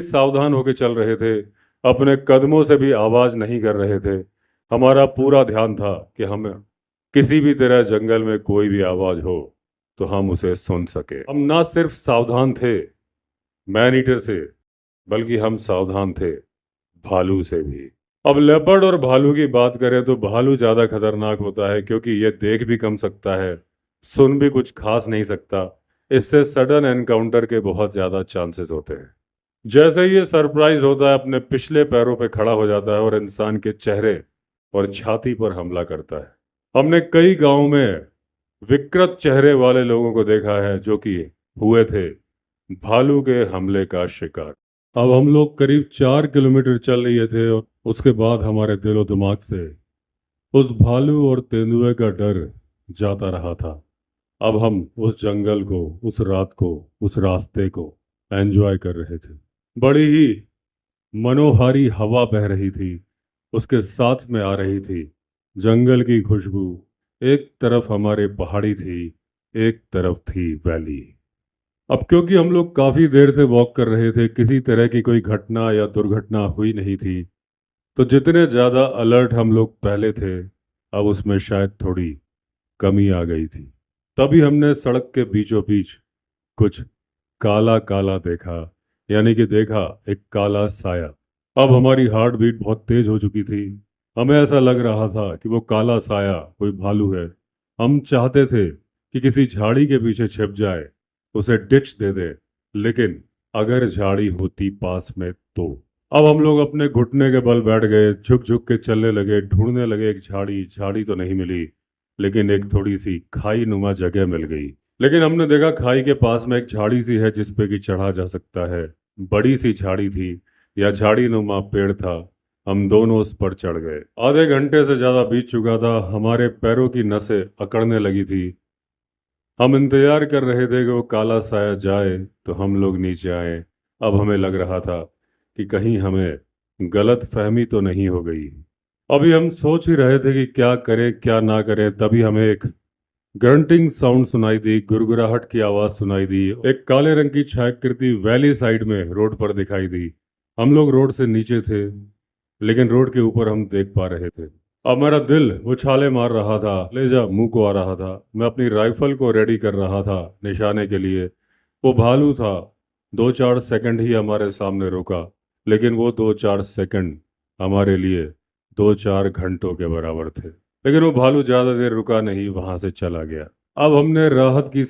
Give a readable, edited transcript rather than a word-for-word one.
सावधान होकर चल रहे थे, अपने कदमों से भी आवाज नहीं कर रहे थे। हमारा पूरा ध्यान था कि हम किसी भी तरह जंगल में कोई भी आवाज हो तो हम उसे सुन सके। हम ना सिर्फ सावधान थे मैन ईटर से, बल्कि हम सावधान थे भालू से भी। अब लेपर्ड और भालू की बात करें तो भालू ज्यादा खतरनाक होता है क्योंकि यह देख भी कम सकता है, सुन भी कुछ खास नहीं सकता। इससे सडन एनकाउंटर के बहुत ज्यादा चांसेस होते हैं। जैसे ही ये सरप्राइज होता है, अपने पिछले पैरों पे खड़ा हो जाता है और इंसान के चेहरे और छाती पर हमला करता है। हमने कई गांवों में विकृत चेहरे वाले लोगों को देखा है जो कि हुए थे भालू के हमले का शिकार। अब हम लोग करीब 4 किलोमीटर चल लिए थे और उसके बाद हमारे दिलो दिमाग से उस भालू और तेंदुए का डर जाता रहा था। अब हम उस जंगल को, उस रात को, उस रास्ते को एंजॉय कर रहे थे। बड़ी ही मनोहारी हवा बह रही थी, उसके साथ में आ रही थी जंगल की खुशबू। एक तरफ हमारे पहाड़ी थी, एक तरफ थी वैली। अब क्योंकि हम लोग काफी देर से वॉक कर रहे थे, किसी तरह की कोई घटना या दुर्घटना हुई नहीं थी, तो जितने ज्यादा अलर्ट हम लोग पहले थे, अब उसमें शायद थोड़ी कमी आ गई थी। तभी हमने सड़क के बीचों बीच कुछ काला काला देखा, यानी कि देखा एक काला साया। अब हमारी हार्ट बीट बहुत तेज हो चुकी थी। हमें ऐसा लग रहा था कि वो काला साया कोई भालू है। हम चाहते थे कि किसी झाड़ी के पीछे छिप जाए, उसे डिच दे दे, लेकिन अगर झाड़ी होती पास में तो। अब हम लोग अपने घुटने के बल बैठ गए, झुक झुक के चलने लगे, ढूंढने लगे एक झाड़ी। झाड़ी तो नहीं मिली, लेकिन एक थोड़ी सी खाई नुमा जगह मिल गई। लेकिन हमने देखा खाई के पास में एक झाड़ी सी है जिस पे कि चढ़ा जा सकता है। बड़ी सी झाड़ी थी या झाड़ी नुमा पेड़ था। हम दोनों उस पर चढ़ गए। आधे घंटे से ज्यादा बीत चुका था, हमारे पैरों की नसें अकड़ने लगी थी। हम इंतजार कर रहे थे कि वो काला साया जाए तो हम लोग नीचे आए। अब हमें लग रहा था कि कहीं हमें गलत फहमी तो नहीं हो गई। अभी हम सोच ही रहे थे कि क्या करें क्या ना करें, तभी हमें एक ग्रंटिंग साउंड सुनाई दी, गुरगुराहट की आवाज सुनाई दी। एक काले रंग की छायाकृति वैली साइड में रोड पर दिखाई दी। हम लोग रोड से नीचे थे, लेकिन रोड के ऊपर हम देख पा रहे थे। अब मेरा दिल उछाले मार रहा था, कलेजा मुंह को आ रहा था। मैं अपनी राइफल को रेडी कर रहा था निशाने के लिए। वो भालू था, 2-4 सेकंड ही हमारे सामने रुका, लेकिन वो 2-4 सेकंड हमारे लिए 2-4 घंटों के बराबर थे। लेकिन वो भालू ज्यादा देर रुका नहीं, वहां से चला गया। अब हमने राहत की